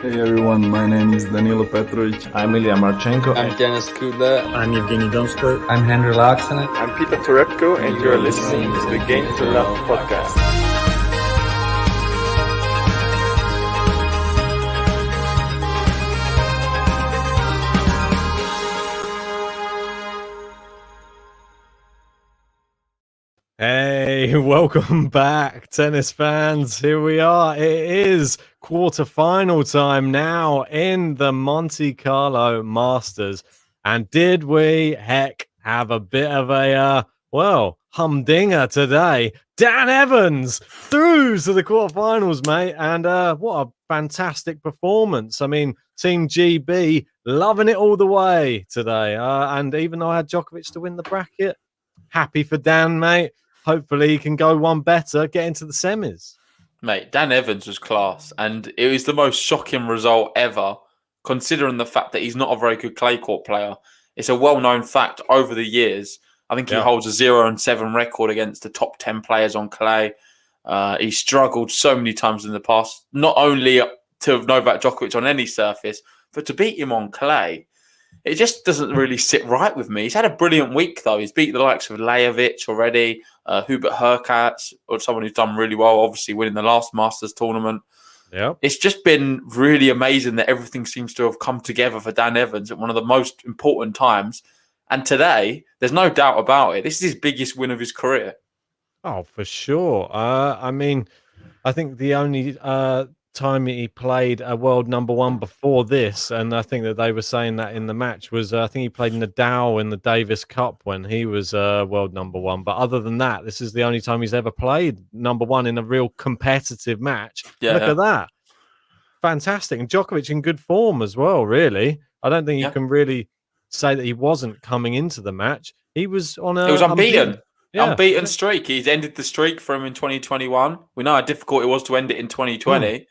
Hey everyone, my name is Danilo Petrovic. I'm Ilya Marchenko. I'm Denis Kudla. I'm Evgeny Donskoy. I'm Henry Laaksonen. I'm Peter Torebko, and you're listening to the Game to Love podcast. Hey, welcome back, tennis fans. Here we are. It is quarterfinal time now in the Monte Carlo Masters. And did we, have a bit of a, humdinger today. Dan Evans through to the quarterfinals, mate. And what a fantastic performance. I mean, Team GB loving it all the way today. And even though I had Djokovic to win the bracket, happy for Dan, mate. Hopefully he can go one better, get into the semis. Mate, Dan Evans was class, and it was the most shocking result ever, considering the fact that he's not a very good clay court player. It's a well-known fact over the years. I think he holds a 0-7 record against the top 10 players on clay. He struggled so many times in the past, not only to Novak Djokovic on any surface, but to beat him on clay. It just doesn't really sit right with me. He's had a brilliant week, though. He's beat the likes of Lajovic already, Hubert Hurkacz, or someone who's done really well, obviously winning the last Masters tournament. Yeah, it's just been really amazing that everything seems to have come together for Dan Evans at one of the most important times. And today, there's no doubt about it. This is his biggest win of his career. Oh, for sure. I mean, I think the only time he played a world number one before this, and I think that they were saying that in the match, was I think he played Nadal in the Davis Cup when he was world number one. But other than that, this is the only time he's ever played number one in a real competitive match. Look at that. Fantastic. And Djokovic in good form as well, really. I don't think you can really say that he wasn't coming into the match. He was on a... It was unbeaten. Unbeaten streak. He's ended the streak for him in 2021. We know how difficult it was to end it in 2020.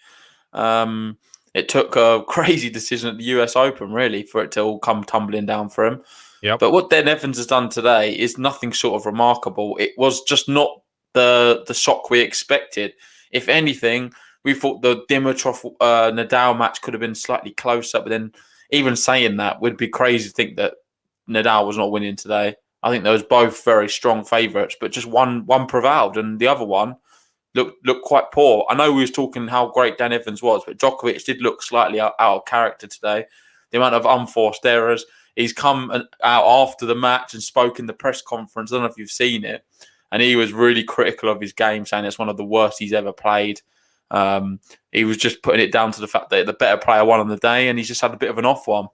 It took a crazy decision at the US Open, really, for it to all come tumbling down for him. Yep. But what Dan Evans has done today is nothing short of remarkable. It was just not the shock we expected. If anything, we thought the Dimitrov Nadal match could have been slightly closer. But then, even saying that, would be crazy to think that Nadal was not winning today. I think there was both very strong favourites, but just one prevailed, and the other one looked quite poor. I know we was talking how great Dan Evans was, but Djokovic did look slightly out of character today. The amount of unforced errors. He's come out after the match and spoke in the press conference. I don't know if you've seen it. And he was really critical of his game, saying it's one of the worst he's ever played. He was just putting it down to the fact that the better player won on the day, and he's just had a bit of an off one.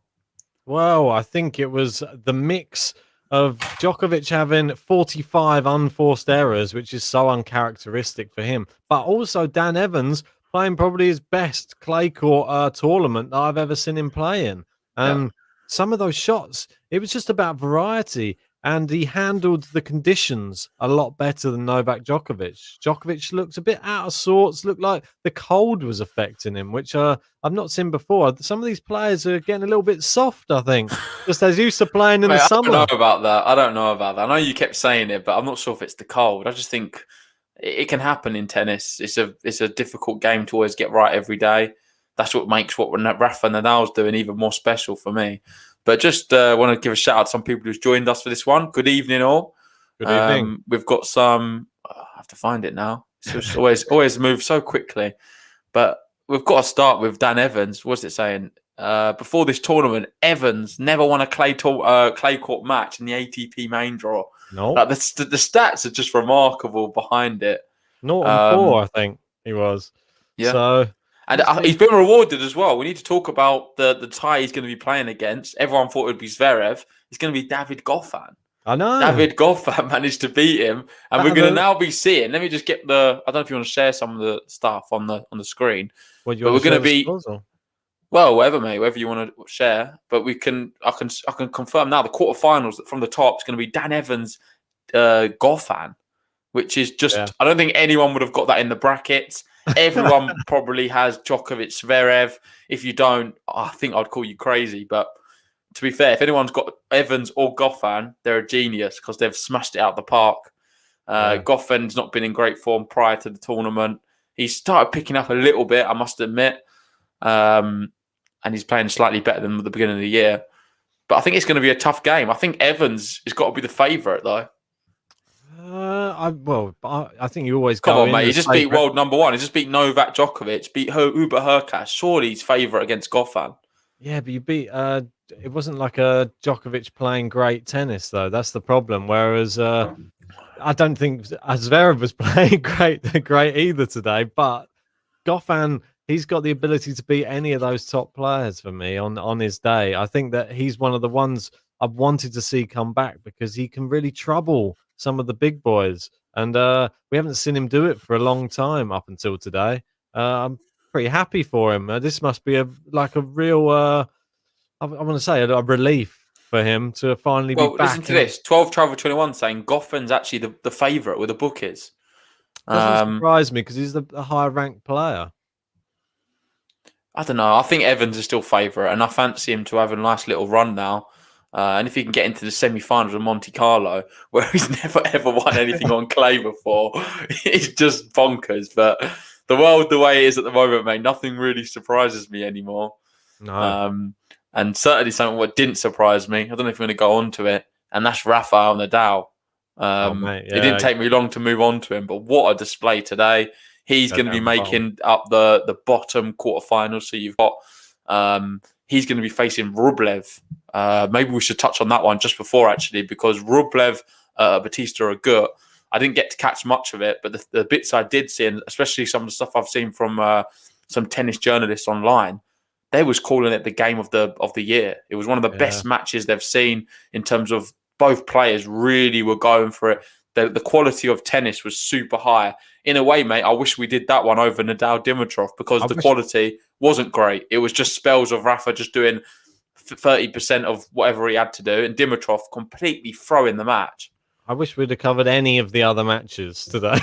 Well, I think it was the mix of Djokovic having 45 unforced errors, which is so uncharacteristic for him, but also Dan Evans playing probably his best clay court tournament that I've ever seen him play in. And some of those shots, it was just about variety, and he handled the conditions a lot better than Novak Djokovic. Djokovic looked a bit out of sorts, looked like the cold was affecting him, which I've not seen before. Some of these players are getting a little bit soft, I think, just as used to playing in the summer. I don't know about that. I know you kept saying it, but I'm not sure if it's the cold. I just think it can happen in tennis. It's a difficult game to always get right every day. That's what makes what Rafa Nadal's doing even more special for me. But just want to give a shout out to some people who's joined us for this one. Good evening, all. Good evening. We've got some... I have to find it now. It's always moves so quickly. But we've got to start with Dan Evans. What's it saying? Before this tournament, Evans never won a clay court match in the ATP main draw. No. Like the stats are just remarkable behind it. 0-4, I think he was. Yeah. So... And he's been rewarded as well. We need to talk about the tie he's going to be playing against. Everyone thought it would be Zverev. It's going to be David Goffin. I know. David Goffin managed to beat him. And we're going to now be seeing... Let me just get the... I don't know if you want to share some of the stuff on the screen. But we're going to be... Well, whatever, mate. Whatever you want to share. But I can confirm now the quarterfinals from the top is going to be Dan Evans, Goffin, which is just... Yeah. I don't think anyone would have got that in the brackets. Everyone probably has Djokovic, Zverev. If you don't, I think I'd call you crazy. But to be fair, if anyone's got Evans or Goffin, they're a genius because they've smashed it out the park. Goffin's not been in great form prior to the tournament. He started picking up a little bit, I must admit. and he's playing slightly better than at the beginning of the year. But I think it's going to be a tough game. I think Evans has got to be the favourite, though. I think you always Come go on, in mate. He as just beat favourite. world number one. He just beat Novak Djokovic, beat Hubert Hurkacz. Surely he's favourite against Goffin. Yeah, but you beat. It wasn't like a Djokovic playing great tennis, though. That's the problem. Whereas I don't think Zverev was playing great either today. But Goffin, he's got the ability to beat any of those top players for me on his day. I think that he's one of the ones I've wanted to see come back because he can really trouble some of the big boys. And we haven't seen him do it for a long time up until today. I'm pretty happy for him. This must be a real, I want to say, a relief for him to finally be back. Listen to this. 12 Travel 21 saying Goffin's actually the favourite with the bookies. Doesn't surprise me because he's the higher ranked player. I don't know. I think Evans is still favourite, and I fancy him to have a nice little run now. And if he can get into the semi-finals of Monte Carlo, where he's never ever won anything on clay before, it's just bonkers. But the world, the way it is at the moment, mate, nothing really surprises me anymore. No. And certainly something what didn't surprise me. I don't know if we're going to go on to it, and that's Rafa Nadal. Mate, yeah. It didn't take me long to move on to him, but what a display today. He's going to be making up the bottom quarterfinals. So you've got he's going to be facing Rublev. Maybe we should touch on that one just before, actually, because Rublev, Batista Agut, I didn't get to catch much of it, but the bits I did see, and especially some of the stuff I've seen from some tennis journalists online, they was calling it the game of the year. It was one of the best matches they've seen in terms of both players really were going for it. The quality of tennis was super high. In a way, mate, I wish we did that one over Nadal Dimitrov because the quality wasn't great. It was just spells of Rafa just doing 30% of whatever he had to do, and Dimitrov completely throwing the match. I wish we'd have covered any of the other matches today,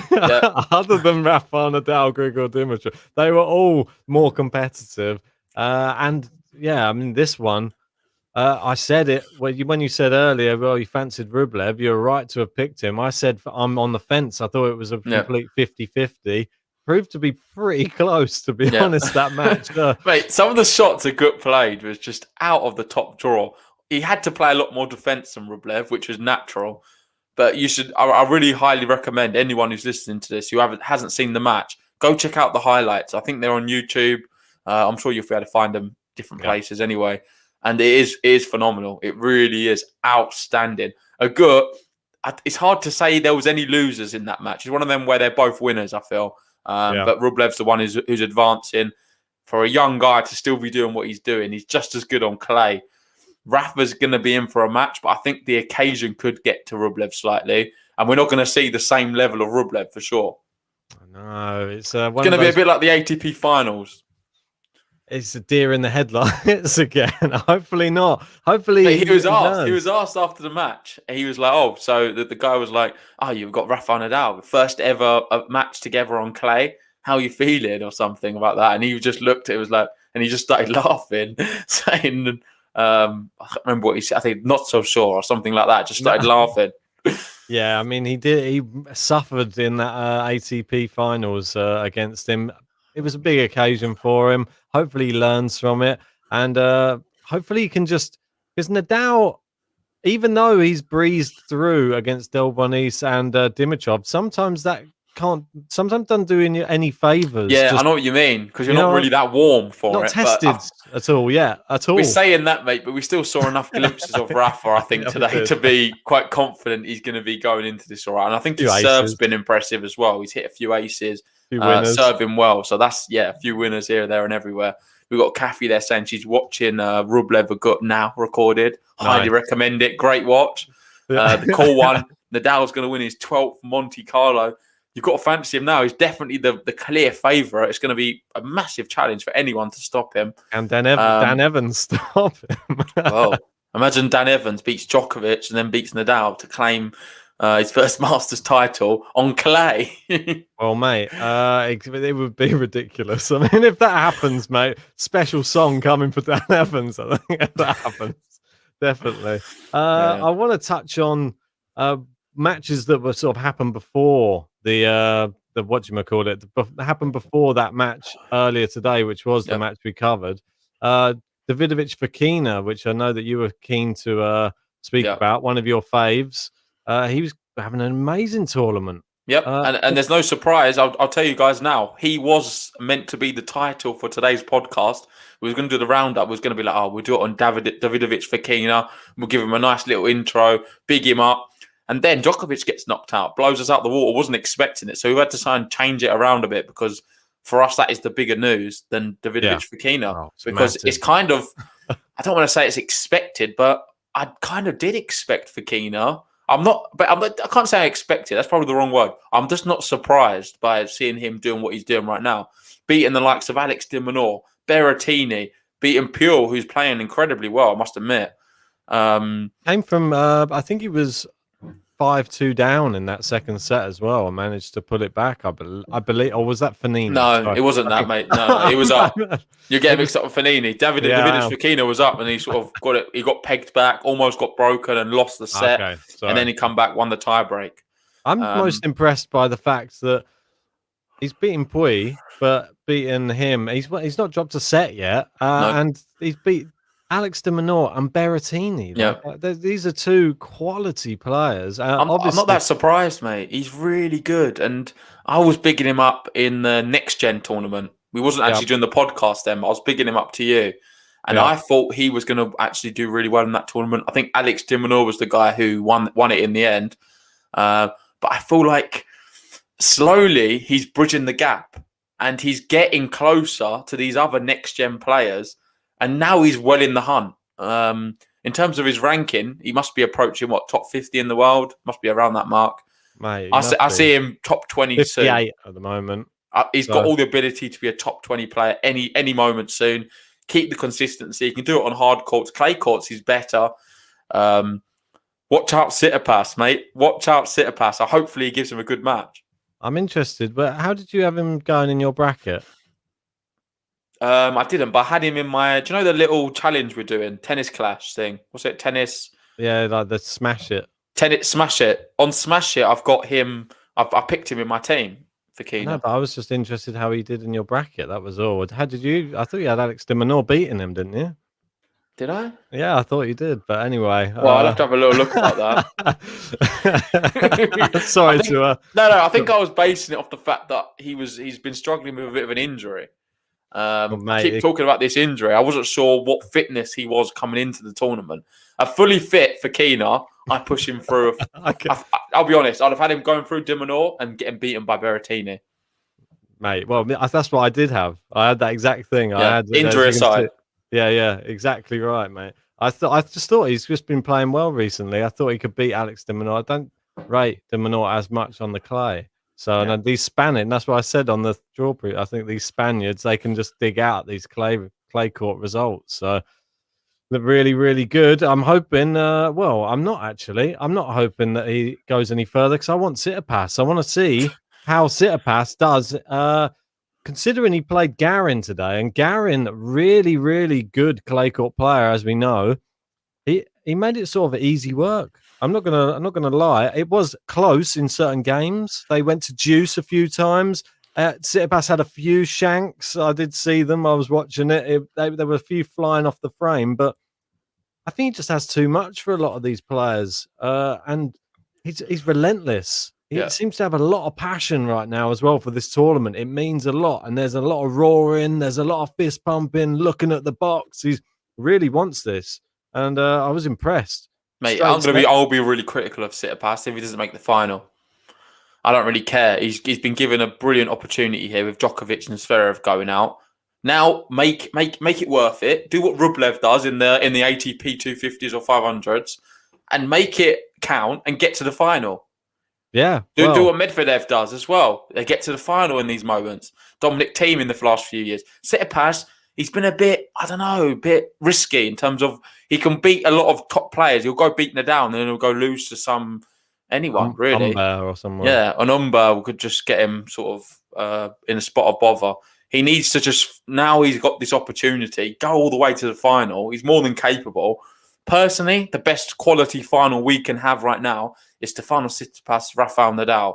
other than Rafa Nadal, Grigor Dimitrov. They were all more competitive. And yeah, I mean, this one, I said it when you said earlier, well, you fancied Rublev. You're right to have picked him. I said I'm on the fence. I thought it was a complete 50-50. Proved to be pretty close, to be honest, that match. Mate, some of the shots Agut played was just out of the top drawer. He had to play a lot more defence than Rublev, which was natural. But you should. I really highly recommend anyone who's listening to this who hasn't seen the match, go check out the highlights. I think they're on YouTube. I'm sure you'll be able to find them different places anyway. And it is phenomenal. It really is outstanding. Agut, it's hard to say there was any losers in that match. It's one of them where they're both winners, I feel. But Rublev's the one who's advancing. For a young guy to still be doing what he's doing, he's just as good on clay. Rafa's going to be in for a match, but I think the occasion could get to Rublev slightly. And we're not going to see the same level of Rublev for sure. No, it's going to be a bit like the ATP finals. It's a deer in the headlights again. Hopefully not. Hopefully he was asked. He was asked after the match. He was like, "Oh, so the guy was like, oh, you've got Rafa Nadal, first ever match together on clay. How are you feeling?" or something about that. And he just looked. It was like, and he just started laughing, saying, "I can't remember what he said. I think not so sure or something like that." Just started laughing. Yeah, I mean, he suffered in that ATP finals against him. It was a big occasion for him. Hopefully he learns from it. And hopefully he can just... Because Nadal, even though he's breezed through against Delbonis and Dimitrov, sometimes doesn't do any favours. Yeah, I know what you mean. Because you're not really that warm for it. Not tested at all, at all. We're saying that, mate, but we still saw enough glimpses of Rafa, I think, today to be quite confident he's going to be going into this all right. And I think his serve's been impressive as well. He's hit a few aces. Serving well, so that's a few winners here, there, and everywhere. We've got Kathy there saying she's watching Rublev Agut now recorded. Highly recommend it. Great watch. The cool one. Nadal's going to win his 12th Monte Carlo. You've got to fancy him now. He's definitely the clear favourite. It's going to be a massive challenge for anyone to stop him. And Dan Evans stop him. Well, imagine Dan Evans beats Djokovic and then beats Nadal to claim his first Masters title on clay. Well, mate, it would be ridiculous. I mean, if that happens, mate, special song coming for Dan Evans. I think if that happens, definitely. I want to touch on matches that were sort of happened before the whatchamacallit, happened before that match earlier today, which was the match we covered. Davidovich Fokina, which I know that you were keen to speak about, one of your faves. He was having an amazing tournament. Yep, and there's no surprise. I'll tell you guys now. He was meant to be the title for today's podcast. We were going to do the roundup. We was going to be like, oh, we'll do it on Davidovich Fokina. We'll give him a nice little intro, big him up. And then Djokovic gets knocked out, blows us out the water. Wasn't expecting it. So we had to try and change it around a bit because for us, that is the bigger news than Davidovich Fokina. Because it's kind of, I don't want to say it's expected, but I kind of did expect Fokina. I can't say I expected. That's probably the wrong word. I'm just not surprised by seeing him doing what he's doing right now. Beating the likes of Alex de Minaur, Berrettini, beating Pure, who's playing incredibly well, I must admit. Came from, I think he was 5-2 down in that second set as well and managed to pull it back, I believe. Or was that Fognini? No, Sorry. it wasn't that, mate. No, he was up. You're getting mixed up with Fognini. Davidovich Fokina was up and he sort of got it. He got pegged back, almost got broken and lost the set. And then he come back, won the tiebreak. I'm most impressed by the fact that he's beaten Pui, but beaten him. He's not dropped a set yet. And he's beat Alex de Minaur and Berrettini. These are two quality players. I'm not that surprised, mate. He's really good. And I was bigging him up in the next gen tournament. We wasn't actually doing the podcast then, but I was bigging him up to you. And I thought he was going to actually do really well in that tournament. I think Alex de Minaur was the guy who won it in the end. But I feel like slowly he's bridging the gap and he's getting closer to these other next gen players. And now he's well in the hunt. In terms of his ranking, he must be approaching, top 50 in the world? Must be around that mark. Mate, I see him top 20 58 soon. At the moment. He's got all the ability to be a top 20 player any moment soon. Keep the consistency. He can do it on hard courts. Clay courts, he's better. Watch out Tsitsipas, mate. Watch out Tsitsipas. Hopefully he gives him a good match. I'm interested, but how did you have him going in your bracket? I didn't, but I had him in my... Do you know the little challenge we're doing? Tennis Clash thing. What's it? Tennis... Yeah, like the Smash It. Tennis Smash It. On Smash It, I've got him... I picked him in my team, Fokina. No, but I was just interested how he did in your bracket. That was all. How did you... I thought you had Alex de Minaur beating him, didn't you? Did I? Yeah, I thought you did. But anyway... Well, I'll have to have a little look about that. Sorry No, I think I was basing it off the fact that he's been struggling with a bit of an injury. Keep talking about this injury. I wasn't sure what fitness he was coming into the tournament. A fully fit Fokina, I push him through. I'll be honest, I'd have had him going through de Minaur and getting beaten by Berrettini. Mate, well, that's what I did have. I had that exact thing. I had injury aside. Yeah, exactly right, mate. I just thought he's just been playing well recently. I thought he could beat Alex de Minaur. I don't rate de Minaur as much on the clay. So and these Spaniards, and that's what I said on the draw preview. I think these Spaniards, they can just dig out these clay court results. So they're really, really good. I'm hoping. Well, I'm not actually. I'm not hoping that he goes any further because I want Tsitsipas. I want to see how Tsitsipas does. Considering he played Garin today, and Garin, really, really good clay court player, as we know. He made it sort of easy work. I'm not gonna lie. It was close in certain games. They went to deuce a few times. Tsitsipas had a few shanks. I did see them. I was watching it. There were a few flying off the frame, but I think he just has too much for a lot of these players. And he's relentless. He seems to have a lot of passion right now as well for this tournament. It means a lot, and there's a lot of roaring. There's a lot of fist pumping, looking at the box. He really wants this, and I was impressed. Mate, I'll be really critical of Tsitsipas if he doesn't make the final. I don't really care. He's been given a brilliant opportunity here with Djokovic and Zverev going out. Now make it worth it. Do what Rublev does in the ATP 250s or 500s, and make it count and get to the final. Yeah, do what Medvedev does as well. They get to the final in these moments. Dominic Thiem in the last few years. Tsitsipas, he's been a bit risky in terms of he can beat a lot of top players. He'll go beat Nadal and then he'll go lose to anyone, really. Umber or someone. Yeah, an Umber could just get him sort of in a spot of bother. He needs to now he's got this opportunity, go all the way to the final. He's more than capable. Personally, the best quality final we can have right now is Stefanos Tsitsipas, Rafa Nadal.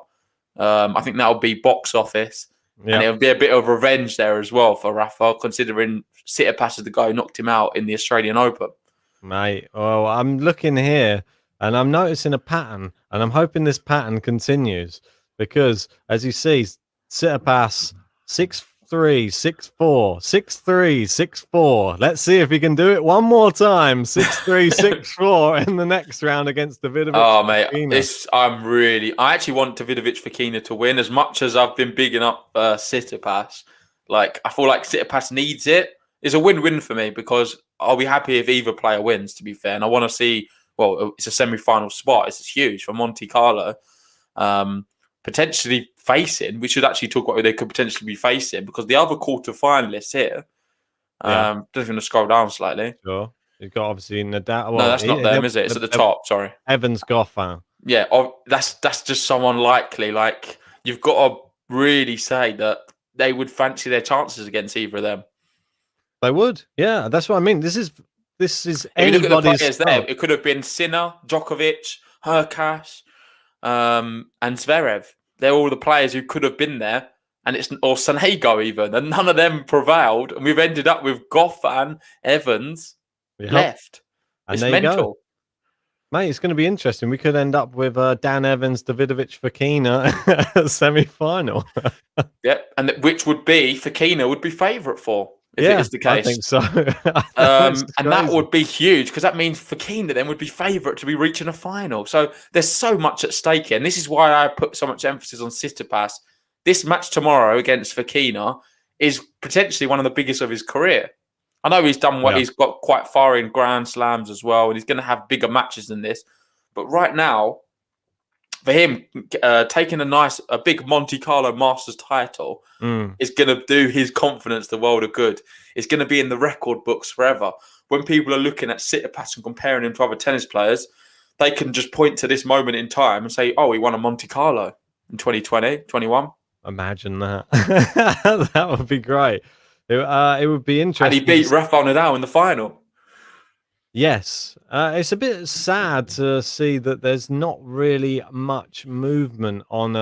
I think that'll be box office. Yeah. And it'll be a bit of revenge there as well for Rafa, considering Tsitsipas is the guy who knocked him out in the Australian Open. Mate, well, I'm looking here and I'm noticing a pattern, and I'm hoping this pattern continues because, as you see, Tsitsipas 6-3, 6-4, 6-3, 6-4. Let's see if he can do it one more time. 6-3, 6-4 in the next round against Davidovich. Oh, mate, Fokina. I actually want Davidovich Fokina to win as much as I've been bigging up Tsitsipas. Like, I feel like Tsitsipas needs it. It's a win-win for me because I'll be happy if either player wins, to be fair. And I want to see, well, it's a semi-final spot. It's huge for Monte Carlo. Potentially facing, we should actually talk about who they could potentially be facing because the other quarter-finalists here, just going to scroll down slightly. Sure. You've got obviously Nadal. Well, no, that's not them, is it? It's at the top, sorry. Evans Goffin. Yeah, that's just someone likely. Like, you've got to really say that they would fancy their chances against either of them. They would, yeah. That's what I mean. This is If you look at the anybody's players there, it could have been Sinner, Djokovic, Hurkacz, and Zverev. They're all the players who could have been there, and or Sonego even, and none of them prevailed, and we've ended up with Goffin, Evans left. And it's there you go. mental. Mate, it's going to be interesting. We could end up with Dan Evans, Davidovich Fokina semi-final. Yep, and which would be Fokina would be favourite for if it is the case. I think so. And that would be huge because that means Fokina then would be favourite to be reaching a final. So there's so much at stake here, and this is why I put so much emphasis on Tsitsipas. This match tomorrow against Fokina is potentially one of the biggest of his career. I know he's done what he's got quite far in Grand Slams as well, and he's going to have bigger matches than this. But right now, for him, taking a big Monte Carlo Masters title is going to do his confidence the world of good. It's going to be in the record books forever. When people are looking at Tsitsipas and comparing him to other tennis players, they can just point to this moment in time and say, oh, he won a Monte Carlo in 2020, 21. Imagine that. That would be great. It would be interesting. And he beat Rafa Nadal in the final. Yes. It's a bit sad to see that there's not really much movement on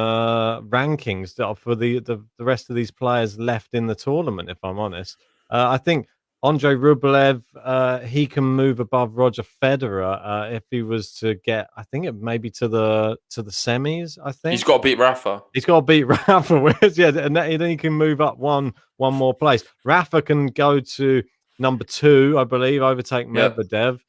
rankings for the rest of these players left in the tournament, if I'm honest. I think Andre Rublev, he can move above Roger Federer if he was to get, I think it maybe to the semis. I think he's got to beat Rafa. He's got to beat Rafa, and then he can move up one more place. Rafa can go to number 2, I believe, overtake Medvedev.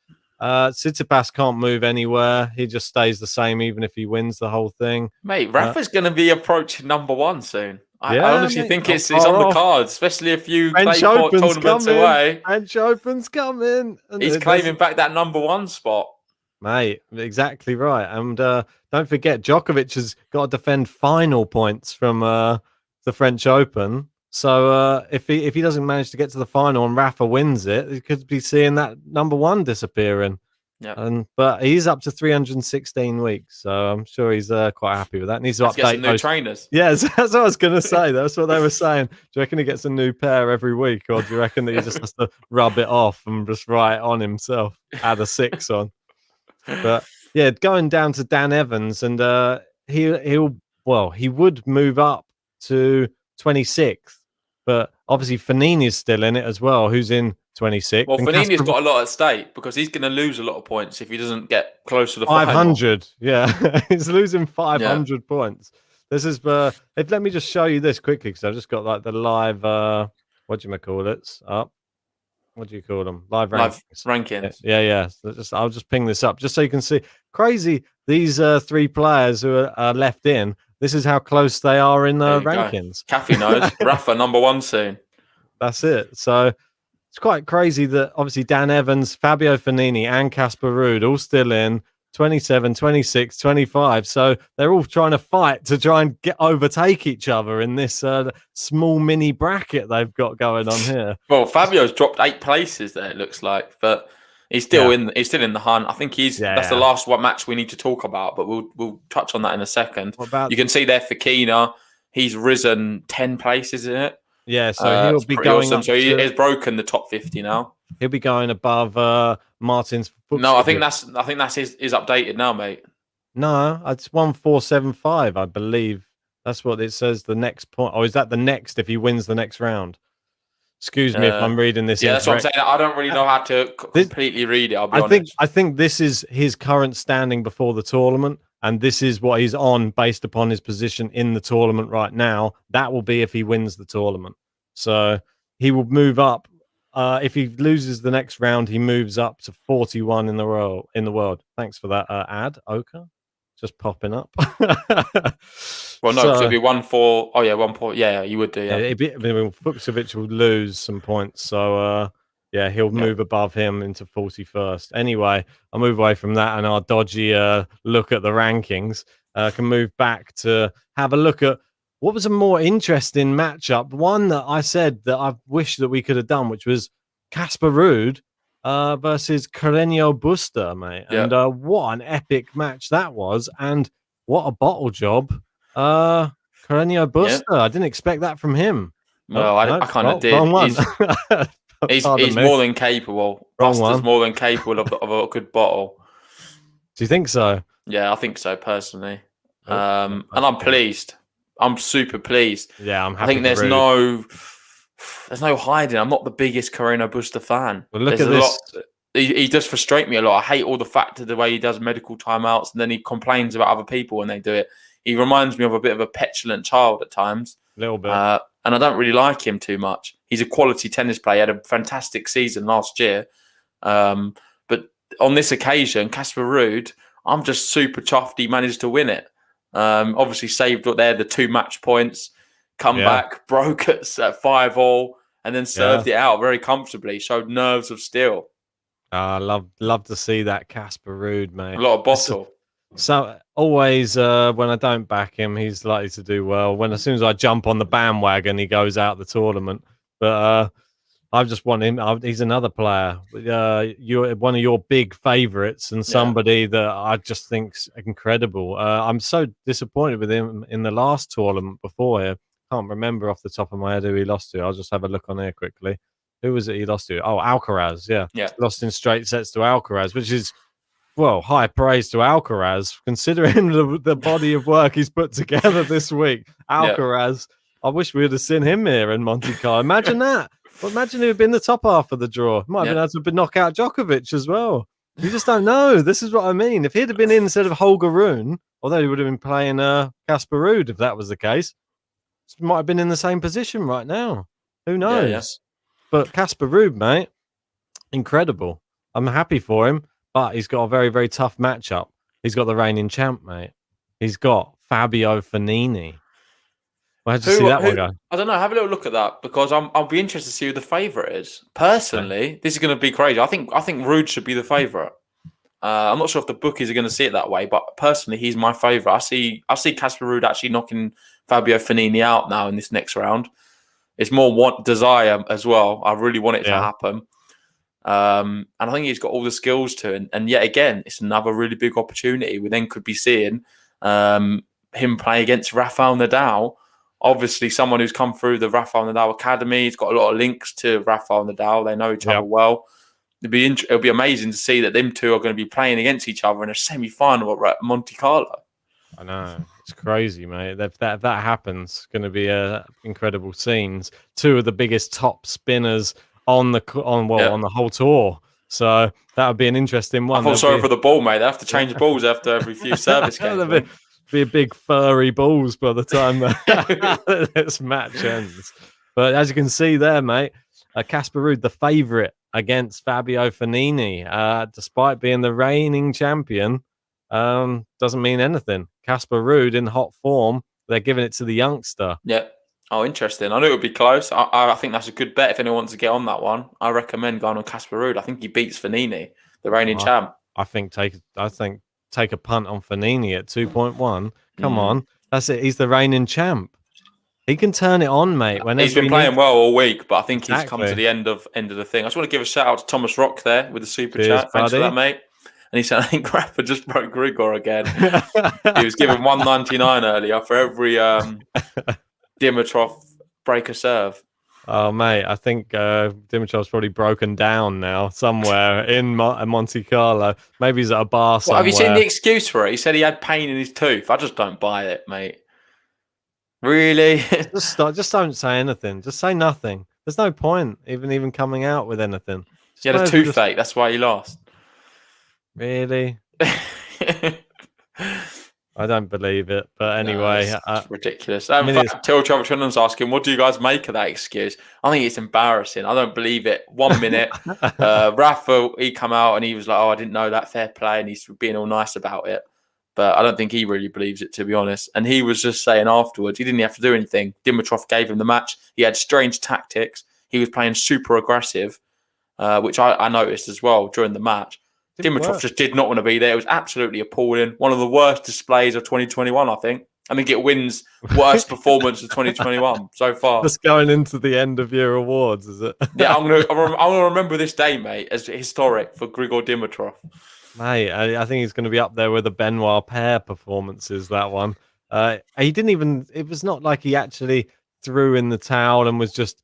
Tsitsipas can't move anywhere. He just stays the same even if he wins the whole thing. Mate, Rafa's going to be approaching number 1 soon. I honestly think it's on the cards, especially if you play tournaments away. French Open's coming. He's claiming back that number 1 spot. Mate, exactly right. And don't forget, Djokovic has got to defend final points from the French Open. So if he doesn't manage to get to the final and Rafa wins it, he could be seeing that number 1 disappearing. Yeah. But he's up to 316 weeks, so I'm sure he's quite happy with that. Needs to update some new trainers. Yes, that's what I was going to say. That's what they were saying. Do you reckon he gets a new pair every week, or do you reckon that he just has to rub it off and just write on himself, add a 6 on? But yeah, going down to Dan Evans, and he would move up to 26th, but obviously Fognini is still in it as well, who's in 26th. Well, Fognini's got a lot at stake because he's going to lose a lot of points if he doesn't get close to the 500. Yeah, he's losing 500 points. This is let me just show you this quickly because I've just got like the live what do you call it up? What do you call them? Live rankings. Yeah. So I'll just ping this up just so you can see. Crazy. These 3 players who are left in. This is how close they are in the rankings. Kathy knows. Rafa number 1 soon. That's it. So it's quite crazy that obviously Dan Evans, Fabio Fognini, and Casper Ruud all still in 27, 26, 25. So they're all trying to fight to try and overtake each other in this small mini bracket they've got going on here. Well, Fabio's dropped 8 places there, it looks like, but he's still in the hunt. I think that's the last match we need to talk about, but we'll touch on that in a second. You can see there Fokina, he's risen 10 places in it. Yeah, so he'll be going awesome. So he has broken the top 50 now. He'll be going above Martin's. No, I think that's his updated now, mate. No, it's 1475, I believe. That's what it says. The next point. Oh, is that the next if he wins the next round? Excuse me if I'm reading this. Yeah, that's what I'm incorrect. saying. I don't really know how to completely read it. I'll be honest. I think this is his current standing before the tournament, and this is what he's on based upon his position in the tournament right now. That will be if he wins the tournament. So he will move up. If he loses the next round, he moves up to 41 in the world. Thanks for that ad, Oka. Just popping up. Well, no, because it'd be 1-4. Oh, yeah, 1 point. Yeah, you would do. Yeah, Fucsovic will lose some points. So, yeah, he'll move above him into 41st. Anyway, I'll move away from that and our dodgy look at the rankings. Can move back to have a look at what was a more interesting matchup. One that I said that I wish that we could have done, which was Casper Ruud versus Carreño Busta, mate. Yeah. And what an epic match that was. And what a bottle job. Carreño Busta. I didn't expect that from him. Well, I kind of did. Wrong one. He's more than capable. Busta's more than capable of a good bottle. Do you think so? Yeah, I think so personally. And I'm pleased. I'm super pleased. Yeah, I'm happy. I think there's no hiding. I'm not the biggest Carreño Busta fan. Well, look at this. He does frustrate me a lot. I hate all the fact of the way he does medical timeouts and then he complains about other people when they do it. He reminds me of a bit of a petulant child at times. A little bit. And I don't really like him too much. He's a quality tennis player. He had a fantastic season last year. But on this occasion, Casper Ruud, I'm just super chuffed he managed to win it. Obviously saved what they're the 2 match points, come back, broke us at 5-5, and then served it out very comfortably. Showed nerves of steel. I love to see that Casper Ruud, mate. A lot of bottle. So always when I don't back him, he's likely to do well. As soon as I jump on the bandwagon, he goes out the tournament. But I just want him. He's another player. You're one of your big favourites and somebody that I just think's incredible. I'm so disappointed with him in the last tournament before here. Can't remember off the top of my head who he lost to. I'll just have a look on here quickly. Who was it he lost to? Oh, Alcaraz. Yeah. Lost in straight sets to Alcaraz, which is, well, high praise to Alcaraz, considering the body of work he's put together this week. Alcaraz, I wish we would have seen him here in Monte Carlo. Imagine that. Well, imagine he had been the top half of the draw. Might have been able to knock out Djokovic as well. You just don't know. This is what I mean. If he'd have been in instead of Holger Rune, although he would have been playing Casper Ruud if that was the case, he might have been in the same position right now. Who knows? Yeah. But Casper Ruud, mate, incredible. I'm happy for him, but he's got a very, very tough matchup. He's got the reigning champ, mate. He's got Fabio Fognini. Well, how'd you see that one go? I don't know. Have a little look at that because I'll be interested to see who the favourite is. Personally, this is going to be crazy. I think Ruud should be the favourite. I'm not sure if the bookies are going to see it that way, but personally, he's my favourite. I see Casper Ruud actually knocking Fabio Fognini out now in this next round. It's more desire as well. I really want it to happen. And I think he's got all the skills to it. And yet again, it's another really big opportunity. We then could be seeing him play against Rafael Nadal. Obviously, someone who's come through the Rafael Nadal Academy. He's got a lot of links to Rafael Nadal. They know each other well. It'll be amazing to see that them two are going to be playing against each other in a semi-final at Monte Carlo. I know. It's crazy, mate. If that happens, it's going to be incredible scenes. 2 of the biggest top spinners on the whole tour. So that would be an interesting one. I feel sorry for the ball, mate. They have to change balls after every few service games. Be a big furry balls by the time this match ends. But as you can see there, mate, Casper Ruud, the favourite against Fabio Fognini, despite being the reigning champion, doesn't mean anything. Casper Ruud in hot form. They're giving it to the youngster. Yeah. Oh, interesting. I knew it would be close. I think that's a good bet if anyone wants to get on that one. I recommend going on Casper Ruud. I think he beats Fognini, the reigning champ. I think take a punt on Fognini at 2.1. Come on. That's it. He's the reigning champ. He can turn it on, mate. He's been playing well all week, but I think he's come to the end of the thing. I just want to give a shout out to Thomas Rock there with the super chat. Thanks for that, mate. And he said, I think Rafa just broke Grigor again. He was given 199 earlier for every Dimitrov break a serve. Oh, mate, I think Dimitrov's probably broken down now somewhere in Monte Carlo. Maybe he's at a bar somewhere. Have you seen the excuse for it? He said he had pain in his tooth. I just don't buy it, mate. Really? Just start. Just don't say anything. Just say nothing. There's no point even coming out with anything. He had a toothache. That's why he lost. Really? I don't believe it. But anyway, it's ridiculous. I mean, in fact, Till Trevor's asking, what do you guys make of that excuse? I think it's embarrassing. I don't believe it. 1 minute, Rafa, he come out and he was like, "Oh, I didn't know that, fair play," and he's being all nice about it. But I don't think he really believes it, to be honest. And he was just saying afterwards, he didn't have to do anything. Dimitrov gave him the match. He had strange tactics. He was playing super aggressive, which I noticed as well during the match. Dimitrov just did not want to be there. It was absolutely appalling. One of the worst displays of 2021, I think. I think it wins worst performance of 2021 so far. Just going into the end of year awards, is it? Yeah, I'm gonna remember this day, mate, as historic for Grigor Dimitrov. Mate, I think he's going to be up there with the Benoit pair performances. That one, he didn't even. It was not like he actually threw in the towel and was just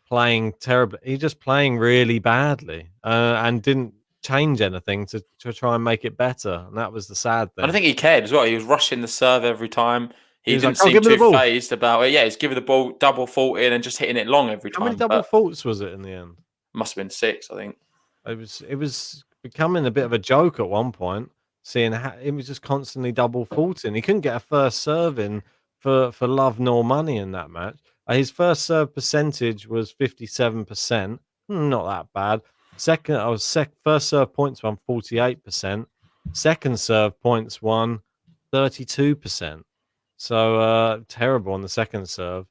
playing terribly. He was just playing really badly and didn't change anything to try and make it better. And that was the sad thing. And I think he cared as well. He was rushing the serve every time. He didn't seem too phased about it. Yeah, he's giving the ball double faulting and just hitting it long every time. How many double faults was it in the end? Must have been 6, I think. It was becoming a bit of a joke at one point, seeing how it was just constantly double faulting. He couldn't get a first serve in for love nor money in that match. His first serve percentage was 57%. Not that bad. First serve points won 48%. Second serve points won 32%. So terrible on the second serve.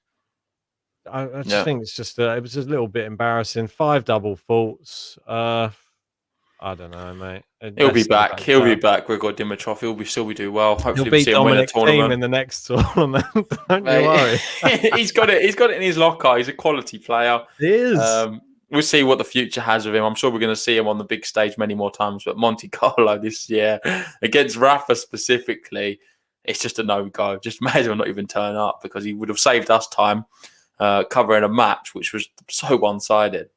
I just think it's just it was just a little bit embarrassing. 5 double faults. I don't know, mate. He'll be back. He'll be back. We've got Dimitrov. He'll still be doing well. Hopefully, we'll see him win a tournament in the next tournament. Don't you worry. He's got it. He's got it in his locker. He's a quality player. He is. We'll see what the future has of him. I'm sure we're going to see him on the big stage many more times. But Monte Carlo this year against Rafa specifically, it's just a no-go. Just may as well not even turn up because he would have saved us time covering a match which was so one-sided.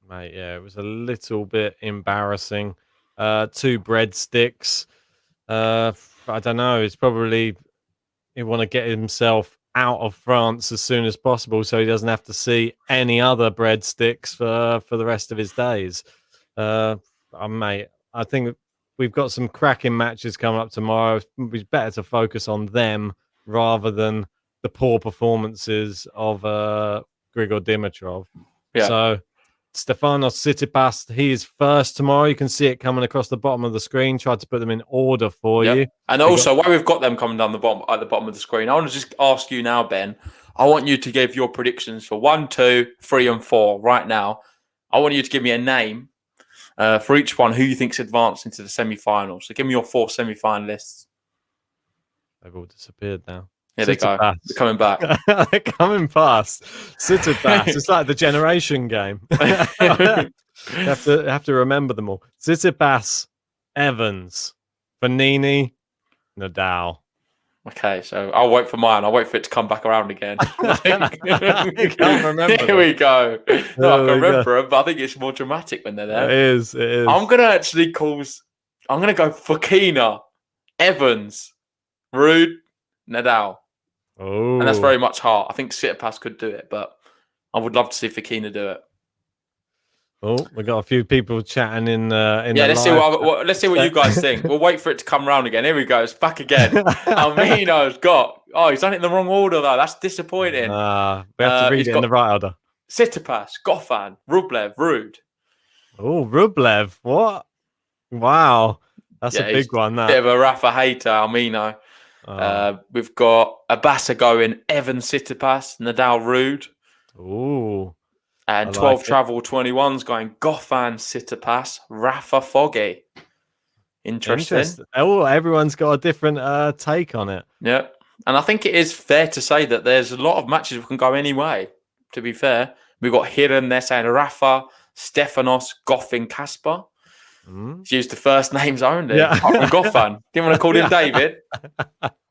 Mate, yeah, it was a little bit embarrassing. 2 breadsticks. I don't know. It's probably he want to get himself out of France as soon as possible so he doesn't have to see any other breadsticks for the rest of his days. Mate, I think we've got some cracking matches coming up tomorrow. It's better to focus on them rather than the poor performances of Grigor Dimitrov. Yeah. So Stefanos Tsitsipas, he is first tomorrow. You can see it coming across the bottom of the screen. Tried to put them in order for you. And also, while we've got them coming down the bottom at the bottom of the screen, I want to just ask you now, Ben. I want you to give your predictions for 1, 2, 3, and 4 right now. I want you to give me a name for each one who you think's advanced into the semi-finals. So give me your 4 semi-finalists. They've all disappeared now. Here they go. They're coming back. They're coming past. Tsitsipas. It's like the generation game. you have to remember them all. Tsitsipas, Evans, Fognini, Nadal. Okay, so I'll wait for mine. I'll wait for it to come back around again. You can't remember. Here we go. No, I can remember them, but I think it's more dramatic when they're there. It is. I'm going to go Fokina, Evans, Ruud, Nadal. Oh. And that's very much hard. I think Tsitsipas could do it, but I would love to see Fokina do it. Oh, we got a few people chatting in. Let's see what you guys think. We'll wait for it to come round again. Here we go. It's back again. Almino's got. Oh, he's done it in the wrong order though. That's disappointing. We have to read it in the right order. Tsitsipas, Goffin, Rublev, Ruud. Oh, Rublev. What? Wow, that's a big one. That bit of a Rafa hater, Almino. We've got Abasa going Evans, Tsitsipas, Nadal, Ruud. Ooh. And 12 travel 21s going Goffin, Tsitsipas, Rafa, Foggy. Interesting. Oh, everyone's got a different take on it. Yeah. And I think it is fair to say that there's a lot of matches that can go any way, to be fair. We've got Hiran, they're saying Rafa, Stefanos, Goffin, Casper. He's used the first names only. Yeah. Goffin. Didn't want to call him David.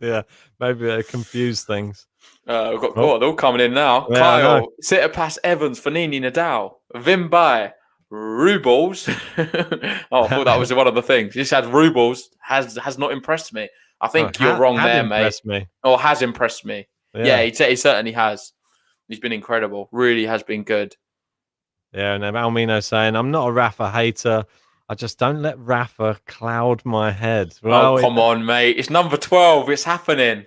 Yeah, maybe they confuse things. We've got they're all coming in now. Yeah, Kyle, Tsitsipas, Evans, Fognini, Nadal, Vimbai, Rubles. I thought that was one of the things. Just had Rubles has not impressed me. I think you're wrong there, mate. Or has impressed me. Yeah, he certainly has. He's been incredible. Really has been good. Yeah, and Almino saying, I'm not a Rafa hater. I just don't let Rafa cloud my head. Well, Come on, mate. It's number 12. It's happening.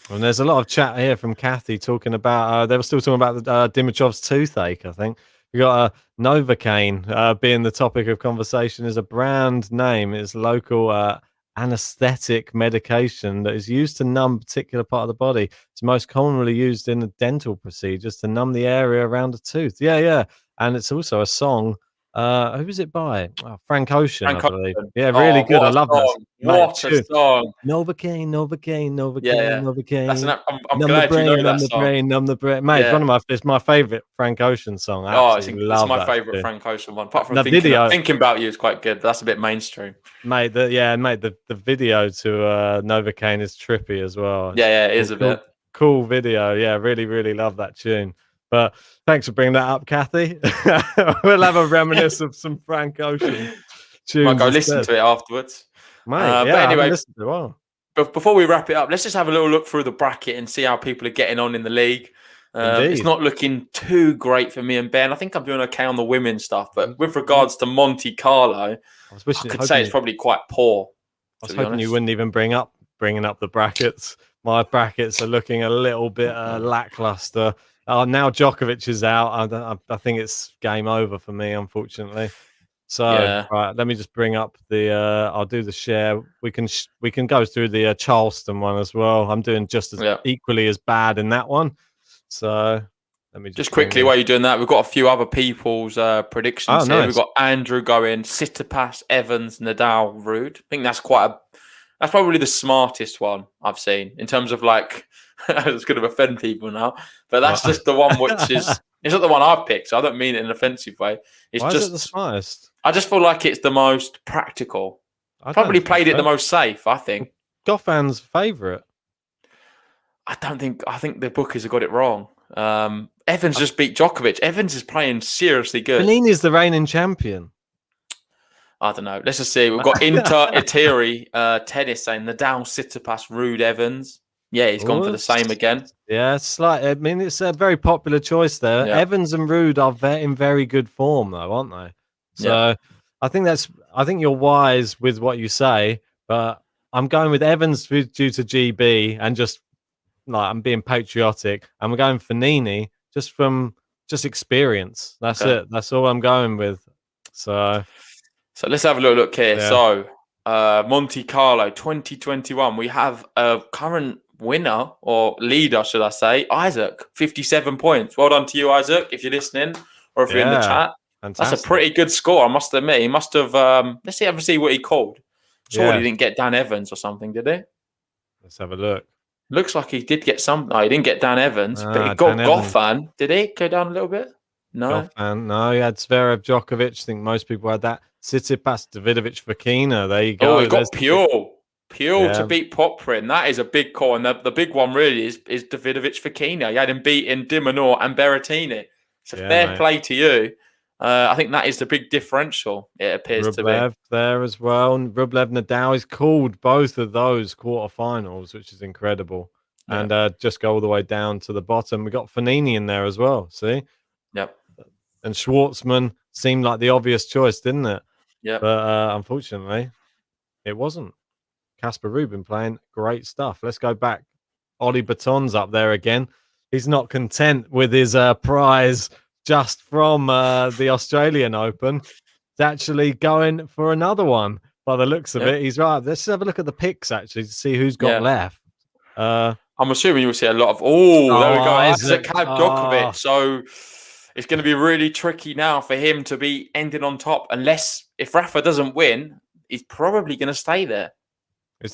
And there's a lot of chat here from Kathy talking about, they were still talking about Dimitrov's toothache, I think. We got Novocaine being the topic of conversation is a brand name. It's local anesthetic medication that is used to numb a particular part of the body. It's most commonly used in dental procedures to numb the area around a tooth. Yeah. And it's also a song. Who is it by? Oh, Frank Ocean, I believe. Yeah, really good. I love that. What a song. Novocaine, Yeah. Novocaine. I'm glad you know that song. Numb the brain. Mate, it's my favourite Frank Ocean song. It's my favourite Frank Ocean one. Apart from thinking about you is quite good, but that's a bit mainstream. Mate, the video to Novocaine is trippy as well. Yeah, it is a bit. Cool video. Yeah, really, really love that tune. But thanks for bringing that up, Kathy. We'll have a reminisce of some Frank Ocean tunes. Might go listen to it afterwards. Mate, but anyway, but before we wrap it up, let's just have a little look through the bracket and see how people are getting on in the league. It's not looking too great for me and Ben. I think I'm doing okay on the women's stuff, but with regards to Monte Carlo, I could say it's probably quite poor. I was hoping you wouldn't even bringing up the brackets. My brackets are looking a little bit lackluster. Now Djokovic is out. I think it's game over for me, unfortunately. So, right, let me just bring up the. I'll do the share. We can go through the Charleston one as well. I'm doing just as equally as bad in that one. So, let me just quickly while you're doing that, we've got a few other people's predictions here. Nice. We've got Andrew going Tsitsipas, Evans, Nadal, Ruud. I think that's that's probably the smartest one I've seen in terms of like. It's going to offend people now, but that's just the one which is. It's not the one I've picked, so I don't mean it in an offensive way. It's Why just is it the smartest. I just feel like it's the most practical. Probably played it the most safe, I think. Goffin's favourite. I think the bookies have got it wrong. Evans just beat Djokovic. Evans is playing seriously good. Fognini's the reigning champion. I don't know. Let's just see. We've got Inter Eteri tennis saying Nadal, Tsitsipas, Ruud, Evans. Yeah, he's gone for the same again. Yeah, it's a very popular choice there. Yeah. Evans and Ruud are in very good form, though, aren't they? So I think you're wise with what you say, but I'm going with Evans due to GB and just like I'm being patriotic. I'm going for Fognini just experience. That's it. That's all I'm going with. So let's have a little look here. Yeah. So Monte Carlo 2021, we have a current winner or leader, should I say, Isaac, 57 points. Well done to you, Isaac, if you're listening or if you're in the chat. Fantastic. That's a pretty good score, I must admit. He must have, let's see what he called. Surely he didn't get Dan Evans or something, did he? Let's have a look. Looks like he did get some. No, he didn't get Dan Evans, but he got Goffin. Did he go down a little bit? No. Goffin, no, he had Zverev, Djokovic. I think most people had that. Tsitsipas, Davidovich Fokina. There you go. Oh, he got Pure to beat Poprin. That is a big call. And the big one really is Davidovich Fokina. He had him beating Diminor and Berrettini. So fair play to you. I think that is the big differential, it appears to be. Rublev there as well. And Rublev Nadal is called both of those quarterfinals, which is incredible. Yeah. And just go all the way down to the bottom. We got Fognini in there as well. See? Yep. And Schwartzman seemed like the obvious choice, didn't it? Yeah. But unfortunately, it wasn't. Casper Ruud playing great stuff. Let's go back. Ollie Baton's up there again. He's not content with his prize just from the Australian Open. He's actually going for another one by the looks of it. He's right. Let's have a look at the picks actually to see who's got left. I'm assuming you'll see a lot of. There we go. Isaac Djokovic. So it's going to be really tricky now for him to be ending on top. Unless if Rafa doesn't win, he's probably going to stay there.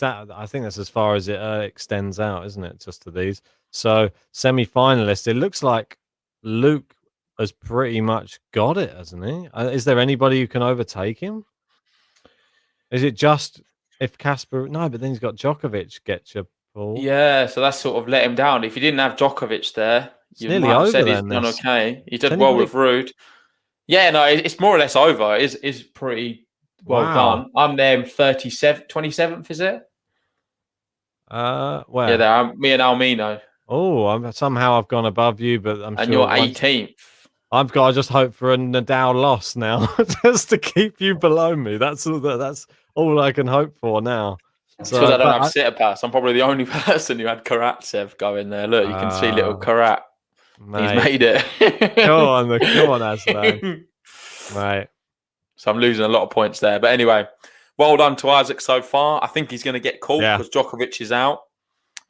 I think that's as far as it extends out, isn't it? Just to these. So semi-finalists. It looks like Luke has pretty much got it, hasn't he? Is there anybody who can overtake him? Is it just if Casper? No, but then he's got Djokovic. Get your pull. Yeah, so that's sort of let him down. If you didn't have Djokovic there, you might have said he's done okay. He did well with Ruud. Yeah, no, it's more or less over. It's pretty well done. I'm there 27th, is it? Where? Yeah, there. Me and Almino. Somehow I've gone above you, but I'm And sure you're 18th. I've got to just hope for a Nadal loss now, just to keep you below me. That's all I can hope for now. Because So, I don't have Tsitsipas. I'm probably the only person who had Karatsev going there. Look, you can see little Karat. He's made it. Come on, Aslan. Right. So I'm losing a lot of points there. But anyway, well done to Isaac so far. I think he's going to get called because Djokovic is out.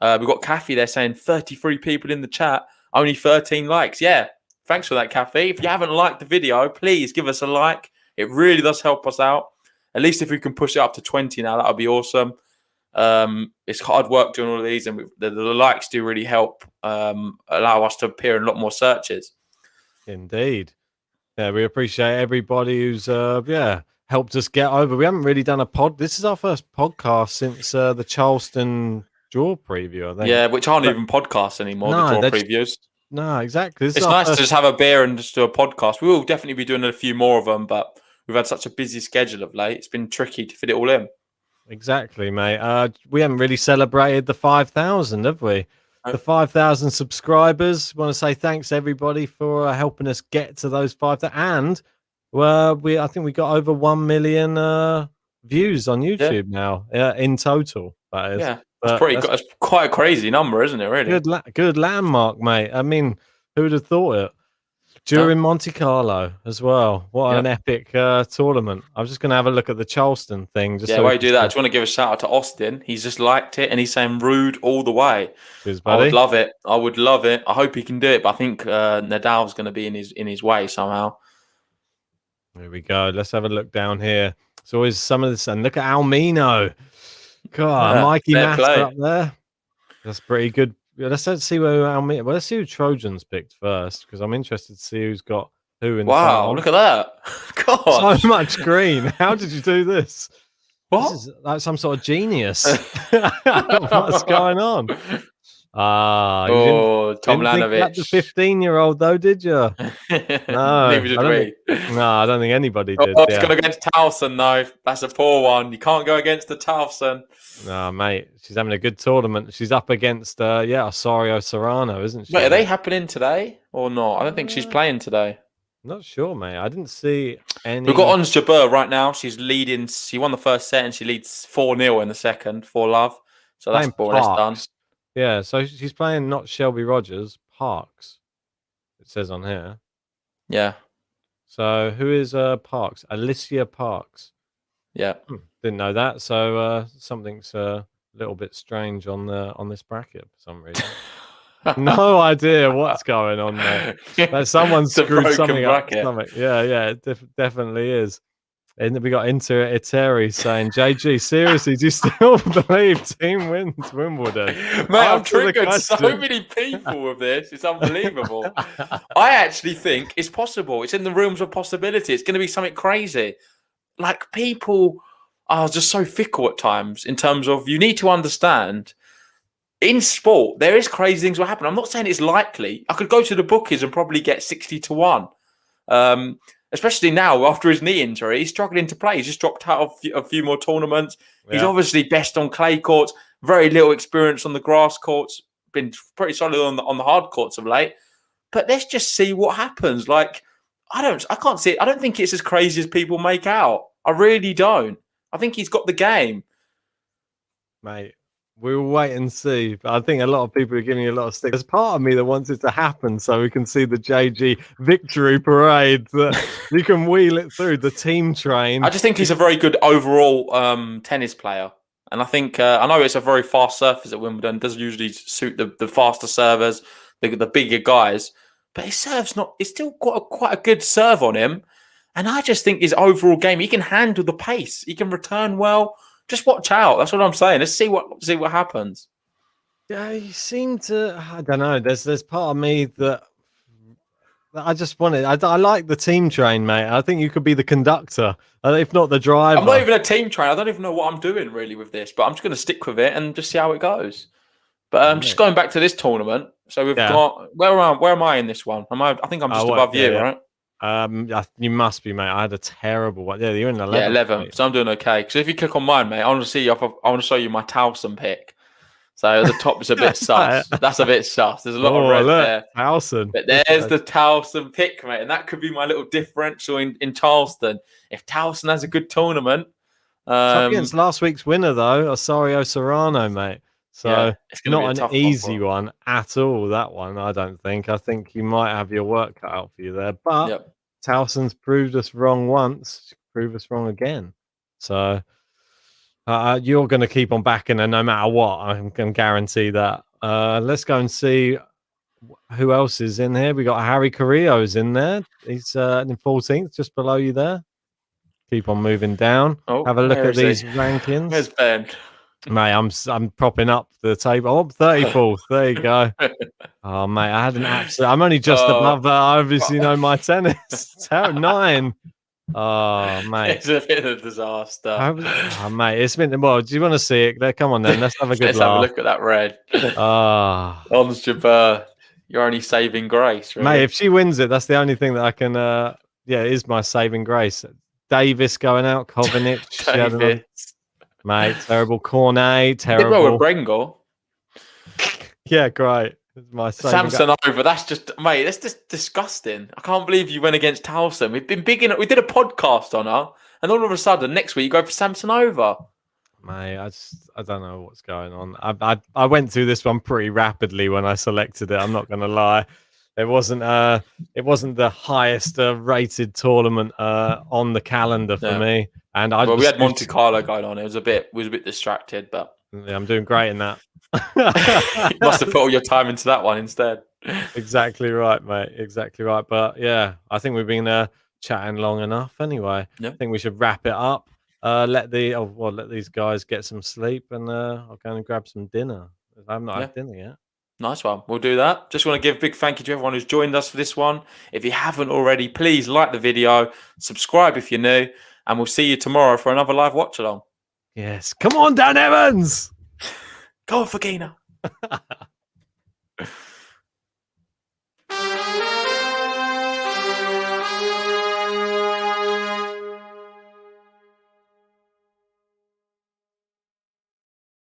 We've got Kathy there saying 33 people in the chat, only 13 likes. Yeah, thanks for that, Kathy. If you haven't liked the video, please give us a like. It really does help us out. At least if we can push it up to 20 now, that would be awesome. It's hard work doing all of these, and the likes do really help allow us to appear in a lot more searches. Indeed. Yeah, we appreciate everybody who's helped us get over. We haven't really done a pod. This is our first podcast since the Charleston draw preview, I think. Yeah, which aren't even podcasts anymore, the draw previews. No, exactly. It's nice to just have a beer and just do a podcast. We will definitely be doing a few more of them, but we've had such a busy schedule of late. It's been tricky to fit it all in. Exactly, mate. We haven't really celebrated the 5,000, have we? The 5,000 subscribers. Want to say thanks everybody for helping us get to those 5,000. And I think we got over 1 million views on YouTube now in total. That is. Yeah, that's quite a crazy number, isn't it? Really good landmark, mate. I mean, who would have thought it? During Monte Carlo as well. What an epic tournament. I was just going to have a look at the Charleston thing. While you do that, I just want to give a shout out to Austin. He's just liked it and he's saying Ruud all the way. Cheers, buddy. I would love it. I hope he can do it, but I think Nadal's going to be in his way somehow. There we go. Let's have a look down here. It's always some of this. And look at Almino. God, Mikey Master up there. That's pretty good. Let's see let's see who Trojans picked first, because I'm interested to see who's got who in the final. Look at that. God. So much green. How did you do this? What? This is like some sort of genius. What's going on? Tom Lanovich. The 15-year-old though, did you? No. Neither did we. No, I don't think anybody did. It's going against Towson though. That's a poor one. You can't go against the Towson. No, mate. She's having a good tournament. She's up against Osorio Serrano, isn't she? Wait, are they happening today or not? I don't think she's playing today. Not sure, mate. I didn't see any. We've got Ons Jabeur right now. She's leading. She won the first set and she leads 4-0 in the second, 4-love. So that's more or less done. Yeah, so she's playing not Shelby Rogers, Parks. It says on here. Yeah. So who is Parks? Alicia Parks. Yeah. Didn't know that. So something's a little bit strange on this bracket for some reason. No idea what's going on there. Someone screwed something up. Yeah, it definitely is. And we got Terry saying, JG, seriously, do you still believe team wins Wimbledon? Mate, I've triggered so many people with this. It's unbelievable. I actually think it's possible. It's in the realms of possibility. It's going to be something crazy. Like, people are just so fickle at times in terms of, you need to understand, in sport, there is crazy things will happen. I'm not saying it's likely. I could go to the bookies and probably get 60-1. Especially now, after his knee injury, he's struggling to play. He's just dropped out of a few more tournaments. Yeah. He's obviously best on clay courts, very little experience on the grass courts, been pretty solid on the hard courts of late. But let's just see what happens. Like, I can't see it. I don't think it's as crazy as people make out. I really don't. I think he's got the game. Mate, we'll wait and see. But I think a lot of people are giving you a lot of stick. There's part of me that wants it to happen so we can see the JG victory parade. That you can wheel it through the team train. I just think he's a very good overall tennis player. And I think, I know it's a very fast surface at Wimbledon. It doesn't usually suit the faster servers, the bigger guys. But his serve's it's still got quite a good serve on him. And I just think his overall game, he can handle the pace. He can return well. Just watch out. That's what I'm saying. Let's see what happens. Yeah, you seem to. I don't know. There's part of me that I just wanted. I like the team train, mate. I think you could be the conductor, if not the driver. I'm not even a team train. I don't even know what I'm doing really with this, but I'm just going to stick with it and just see how it goes. But just going back to this tournament. So we've got where am I in this one? I think I'm just above you, right? You must be, mate. I had a terrible one. Yeah, you're in 11th. Yeah, 11th. Mate. So I'm doing okay. So if you click on mine, mate, I want to show you my Towson pick. So the top is a bit sus. That's a bit sus. There's a lot of red there. Towson. But there's the Towson pick, mate. And that could be my little differential in Charleston. If Towson has a good tournament. Up against last week's winner, though, Osario Serrano, mate. So yeah, it's not an easy one at all, that one, I don't think. I think you might have your work cut out for you there. But Towson's proved us wrong once, prove us wrong again. So you're going to keep on backing her no matter what. I can guarantee that. Let's go and see who else is in here. We got Harry Carrillo's in there. He's in 14th, just below you there. Keep on moving down. Have a look at these rankings. Where's Ben? Mate, I'm propping up the table. Oh, 34th. There you go. Oh, mate, I had an absolute. I'm only just above. I obviously know my tennis. 9. Oh, mate, it's a bit of a disaster. Oh, mate, it's been. Well, do you want to see it? There, come on, then. Let's have a good Let's laugh. have a look at that red. Ons Jabeur, you're only saving grace, really. Mate. If she wins it, that's the only thing that I can. It is my saving grace. Davis going out, Kovinic. Mate, terrible. Cornet, terrible. Did well with Brengel. Yeah, great. My Samson over. That's just, mate. That's just disgusting. I can't believe you went against Towson. We've been big in. We did a podcast on her, and all of a sudden, next week you go for Samson over. Mate, I don't know what's going on. I went through this one pretty rapidly when I selected it. I'm not going to lie. It wasn't the highest rated tournament on the calendar for me. And we had Monte Carlo going on. It was a bit distracted, but yeah, I'm doing great in that. You must have put all your time into that one instead. Exactly right, mate. Exactly right. But yeah, I think we've been chatting long enough anyway. I think we should wrap it up. Let these guys get some sleep, and I'll go and grab some dinner. I've not had dinner yet. Nice one. We'll do that. Just want to give a big thank you to everyone who's joined us for this one. If you haven't already, please like the video, subscribe if you're new, and we'll see you tomorrow for another live watch along. Yes. Come on, Dan Evans. Go on, Fokina.